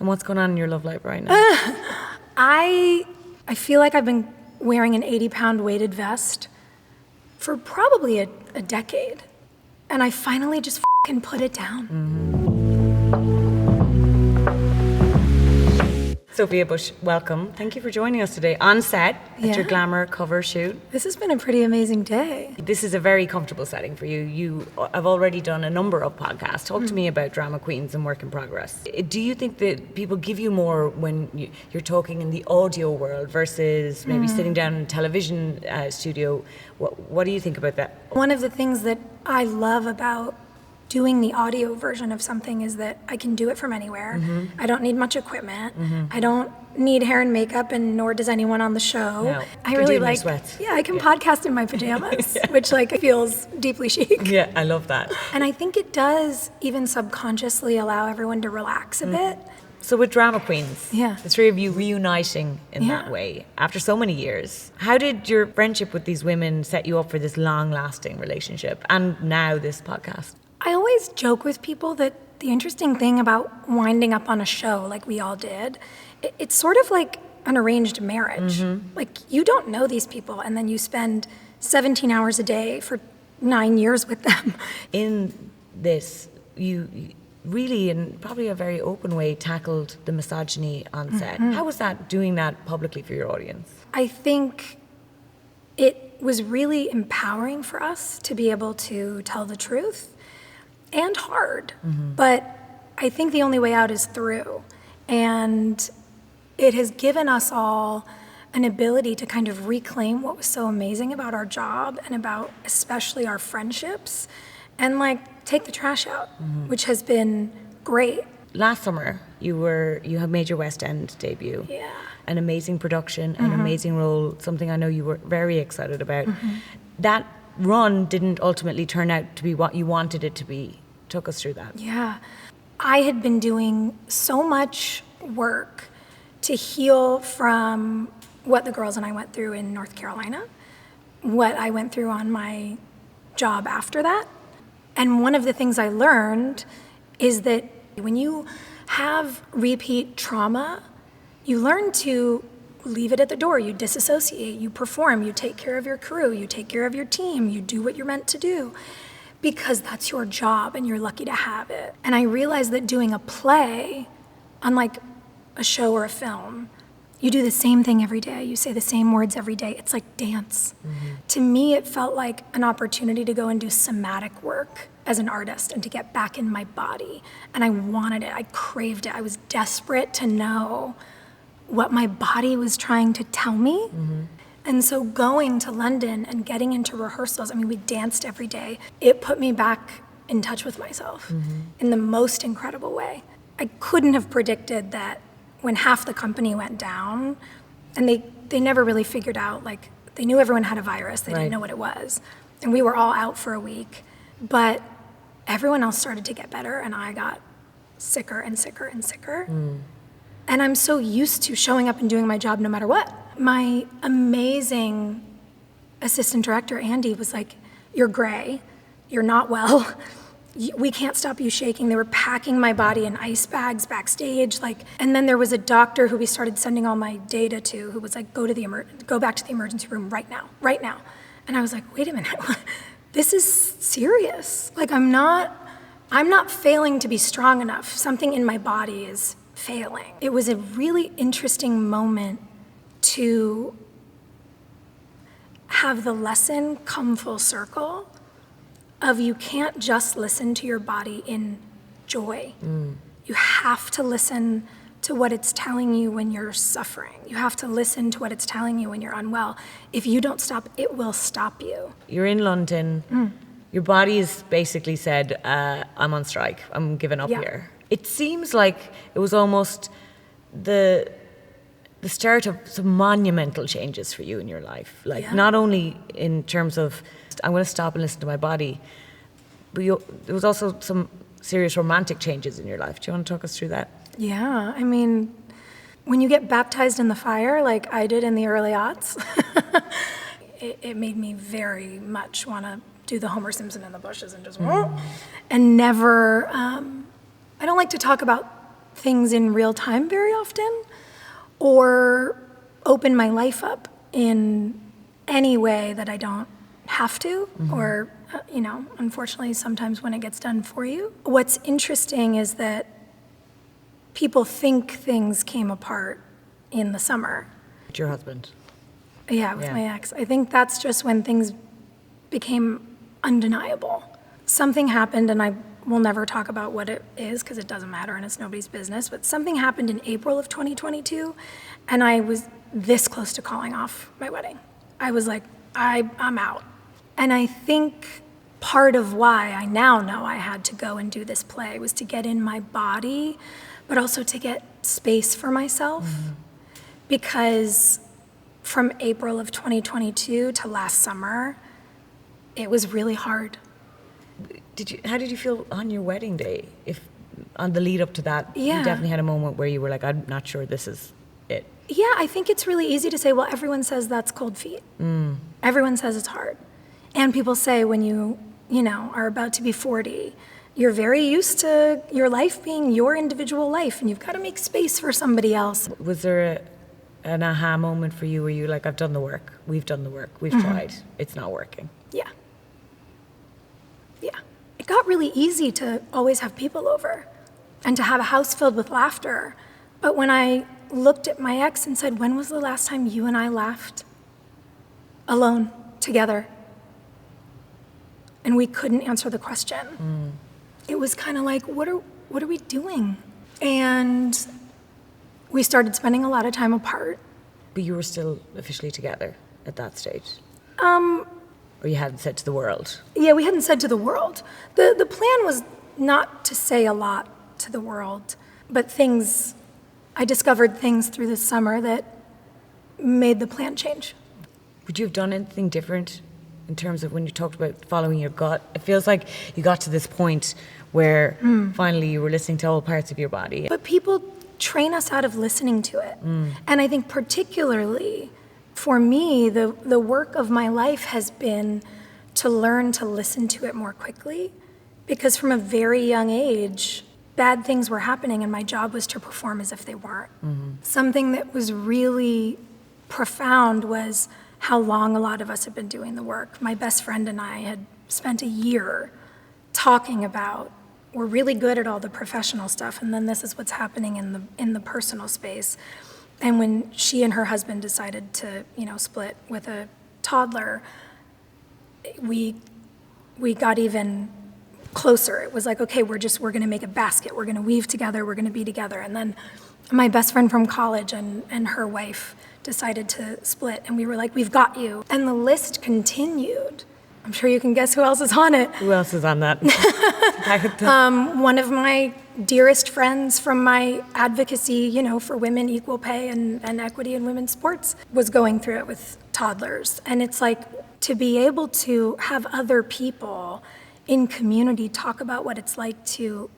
And what's going on in your love life right now? I feel like I've been wearing an 80-pound weighted vest for probably a decade. And I finally just f***ing put it down. Sophia Bush, welcome. Thank you for joining us today on set at your Glamour cover shoot. This has been a pretty amazing day. This is a very comfortable setting for you. You have already done a number of podcasts. Talk to me about drama queens and work in progress. Do you think that people give you more when you're talking in the audio world versus maybe sitting down in a television studio? What do you think about that? One of the things that I love about doing the audio version of something is that I can do it from anywhere. I don't need much equipment. I don't need hair and makeup, and nor does anyone on the show. No. I really like. Sweats. Yeah, I can podcast in my pajamas, which feels deeply chic. Yeah, I love that. And I think it does even subconsciously allow everyone to relax a bit. So with drama queens, Yeah. the three of you reuniting in that way after so many years, how did your friendship with these women set you up for this long-lasting relationship and now this podcast? I always joke with people that the interesting thing about winding up on a show like we all did, it's sort of like an arranged marriage. Like, you don't know these people, and then you spend 17 hours a day for 9 years with them. In this, you really, in probably a very open way, tackled the misogyny on set. How was that, doing that publicly for your audience? I think it was really empowering for us to be able to tell the truth, and hard. But I think the only way out is through. And it has given us all an ability to kind of reclaim what was so amazing about our job and about especially our friendships, and take the trash out, which has been great. Last summer, you had made your West End debut. Yeah. An amazing production, an amazing role, something I know you were very excited about. That run didn't ultimately turn out to be what you wanted it to be. Took us through that. Yeah. I had been doing so much work to heal from what the girls and I went through in North Carolina, what I went through on my job after that. And one of the things I learned is that when you have repeat trauma, you learn to leave it at the door. You disassociate, you perform, you take care of your crew, you take care of your team, you do what you're meant to do, because that's your job and you're lucky to have it. And I realized that doing a play, unlike a show or a film, you do the same thing every day, you say the same words every day. It's like dance. To me, it felt like an opportunity to go and do somatic work as an artist and to get back in my body. And I wanted it, I craved it. I was desperate to know what my body was trying to tell me. And so going to London and getting into rehearsals, we danced every day. It put me back in touch with myself in the most incredible way. I couldn't have predicted that when half the company went down, and they never really figured out, they knew everyone had a virus, they didn't know what it was. And we were all out for a week, but everyone else started to get better, and I got sicker and sicker and sicker. And I'm so used to showing up and doing my job no matter what. My amazing assistant director, Andy, was like, "You're gray, you're not well, we can't stop you shaking." They were packing my body in ice bags backstage. And then there was a doctor who we started sending all my data to, who was like, go back to the emergency room right now. And I was like, wait a minute, this is serious. I'm not failing to be strong enough. Something in my body is failing. It was a really interesting moment to have the lesson come full circle of you can't just listen to your body in joy. You have to listen to what it's telling you when you're suffering. You have to listen to what it's telling you when you're unwell. If you don't stop, it will stop you. You're in London. Your body's basically said, I'm on strike. I'm giving up here. It seems like it was almost the start of some monumental changes for you in your life. Not only in terms of, I'm going to stop and listen to my body, but there was also some serious romantic changes in your life. Do you want to talk us through that? Yeah, when you get baptized in the fire, like I did in the early aughts, it made me very much want to do the Homer Simpson in the bushes and just, and never, I don't like to talk about things in real time very often, or open my life up in any way that I don't have to, or, unfortunately, sometimes when it gets done for you. What's interesting is that people think things came apart in the summer. With your husband? Yeah, with my ex. I think that's just when things became undeniable. Something happened, and I will never talk about what it is because it doesn't matter and it's nobody's business, but something happened in April of 2022, and I was this close to calling off my wedding. I was like, I'm out. And I think part of why I now know I had to go and do this play was to get in my body, but also to get space for myself. Because from April of 2022 to last summer, it was really hard. How did you feel on your wedding day? If on the lead up to that, Yeah. you definitely had a moment where you were like, I'm not sure this is it. Yeah, I think it's really easy to say, well, everyone says that's cold feet. Everyone says it's hard. And people say when you are about to be 40, you're very used to your life being your individual life, and you've got to make space for somebody else. Was there an aha moment for you where you're like, I've done the work, we've done the work, we've tried, it's not working? Yeah. It got really easy to always have people over and to have a house filled with laughter. But when I looked at my ex and said, when was the last time you and I laughed alone, together? And we couldn't answer the question. It was kind of like, what are we doing? And we started spending a lot of time apart. But you were still officially together at that stage? Or you hadn't said to the world? Yeah, we hadn't said to the world. The plan was not to say a lot to the world, but I discovered things through this summer that made the plan change. Would you have done anything different in terms of when you talked about following your gut? It feels like you got to this point where finally you were listening to all parts of your body. But people train us out of listening to it. And I think particularly for me, the work of my life has been to learn to listen to it more quickly, because from a very young age, bad things were happening and my job was to perform as if they weren't. Something that was really profound was how long a lot of us have been doing the work. My best friend and I had spent a year talking about, we're really good at all the professional stuff, and then this is what's happening in the personal space. And when she and her husband decided to, split with a toddler, we got even closer. It was like, okay, we're going to make a basket. We're going to weave together. We're going to be together. And then my best friend from college and her wife decided to split. And we were like, we've got you. And the list continued. I'm sure you can guess who else is on it. Who else is on that? One of my dearest friends from my advocacy, for women, equal pay, and equity in women's sports was going through it with toddlers. And it's like, to be able to have other people in community talk about what it's like to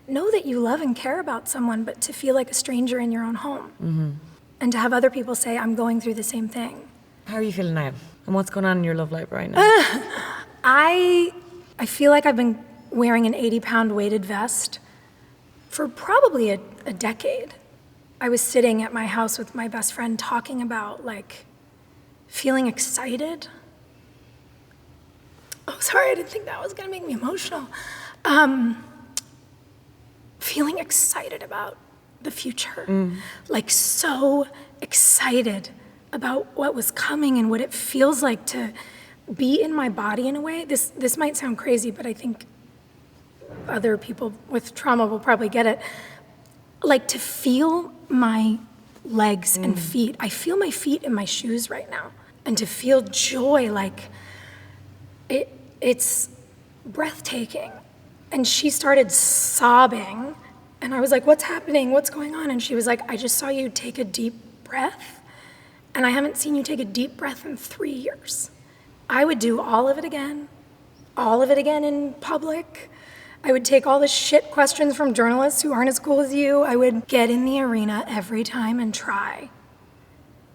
know that you love and care about someone, but to feel like a stranger in your own home. And to have other people say, I'm going through the same thing. How are you feeling now? And what's going on in your love life right now? I feel like I've been wearing an 80-pound weighted vest for probably a decade. I was sitting at my house with my best friend talking about, feeling excited. Oh, sorry, I didn't think that was gonna make me emotional. Feeling excited about the future. So excited about what was coming and what it feels like to be in my body in a way. This might sound crazy, but I think other people with trauma will probably get it. To feel my legs and feet. I feel my feet in my shoes right now. And to feel joy, it's breathtaking. And she started sobbing, and I was like, what's happening? What's going on? And she was like, I just saw you take a deep breath, and I haven't seen you take a deep breath in 3 years. I would do all of it again in public. I would take all the shit questions from journalists who aren't as cool as you. I would get in the arena every time and try,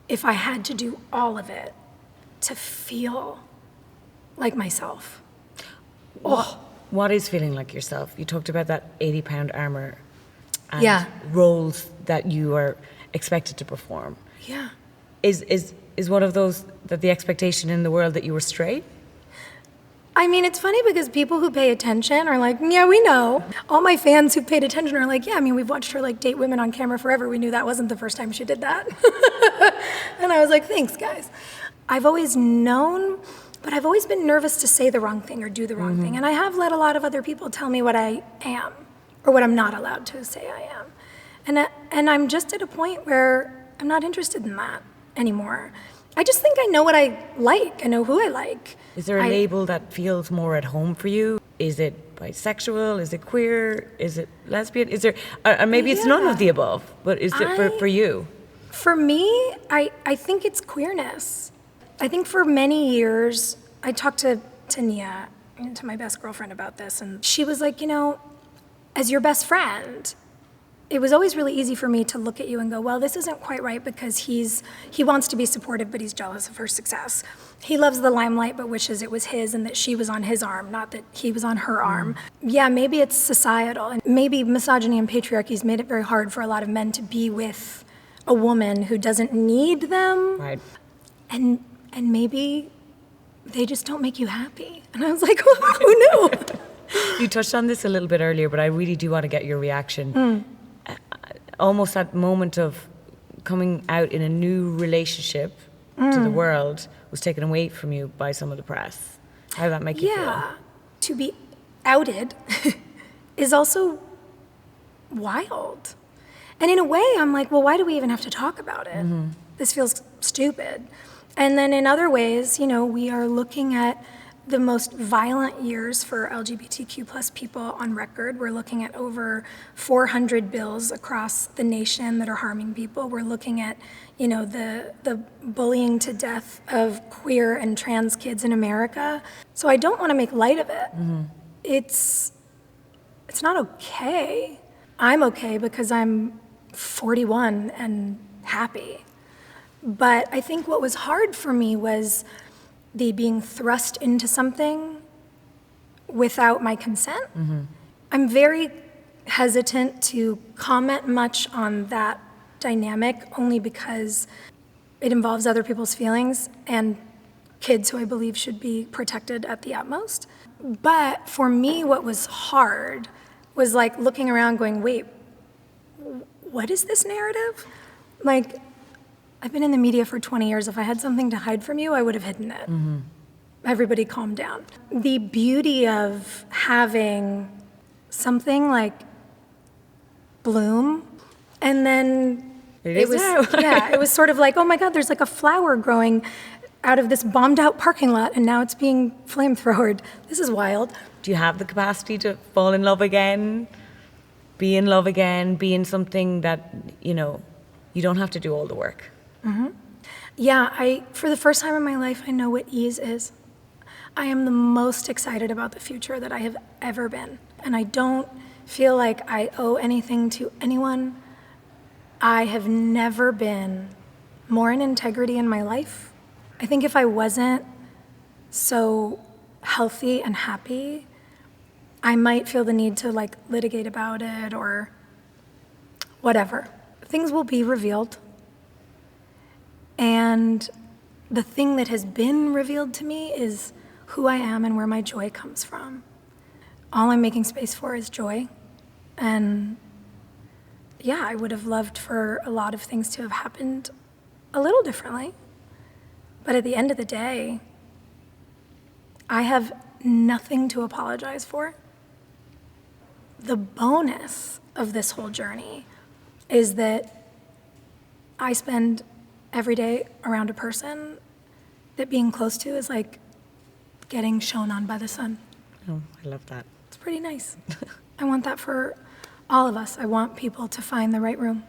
if I had to do all of it, to feel like myself. What is feeling like yourself? You talked about that 80-pound armor. and roles that you are expected to perform. Yeah. Is one of those that the expectation in the world that you were straight? I mean, it's funny because people who pay attention are like, yeah, we know. All my fans who paid attention are like, yeah, I mean, we've watched her like date women on camera forever. We knew that wasn't the first time she did that. And I was like, thanks, guys. I've always known, but I've always been nervous to say the wrong thing or do the wrong thing. And I have let a lot of other people tell me what I am or what I'm not allowed to say I am. And I'm just at a point where I'm not interested in that anymore. I just think I know what I like. I know who I like. Is there a label that feels more at home for you? Is it bisexual? Is it queer? Is it lesbian? Is there, or maybe it's none of the above, but is it for you? For me, I think it's queerness. I think for many years, I talked to Nia, to my best girlfriend, about this, and she was like, as your best friend, it was always really easy for me to look at you and go, well, this isn't quite right because he wants to be supportive, but he's jealous of her success. He loves the limelight, but wishes it was his and that she was on his arm, not that he was on her arm. Yeah, maybe it's societal, and maybe misogyny and patriarchy's made it very hard for a lot of men to be with a woman who doesn't need them. Right. And maybe they just don't make you happy. And I was like, well, who knew? You touched on this a little bit earlier, but I really do want to get your reaction. Almost that moment of coming out in a new relationship to the world was taken away from you by some of the press. How did that make you feel? Yeah, to be outed is also wild. And in a way, I'm like, well, why do we even have to talk about it? This feels stupid. And then in other ways, we are looking at the most violent years for LGBTQ plus people on record. We're looking at over 400 bills across the nation that are harming people. We're looking at, the bullying to death of queer and trans kids in America. So I don't want to make light of it. It's not okay. I'm okay because I'm 41 and happy. But I think what was hard for me was the being thrust into something without my consent. I'm very hesitant to comment much on that dynamic only because it involves other people's feelings and kids who I believe should be protected at the utmost. But for me, what was hard was like looking around going, wait, what is this narrative? Like, I've been in the media for 20 years. If I had something to hide from you, I would have hidden it. Everybody calm down. The beauty of having something like bloom, and then it was sort of like, oh my God, there's like a flower growing out of this bombed out parking lot, and now it's being flamethrowered. This is wild. Do you have the capacity to fall in love again, be in love again, be in something that, you don't have to do all the work? Yeah, for the first time in my life, I know what ease is. I am the most excited about the future that I have ever been. And I don't feel like I owe anything to anyone. I have never been more in integrity in my life. I think if I wasn't so healthy and happy, I might feel the need to litigate about it or whatever. Things will be revealed. And the thing that has been revealed to me is who I am and where my joy comes from. All I'm making space for is joy. And yeah, I would have loved for a lot of things to have happened a little differently. But at the end of the day, I have nothing to apologize for. The bonus of this whole journey is that I spend every day around a person that being close to is like getting shone on by the sun. Oh, I love that. It's pretty nice. I want that for all of us. I want people to find the right room.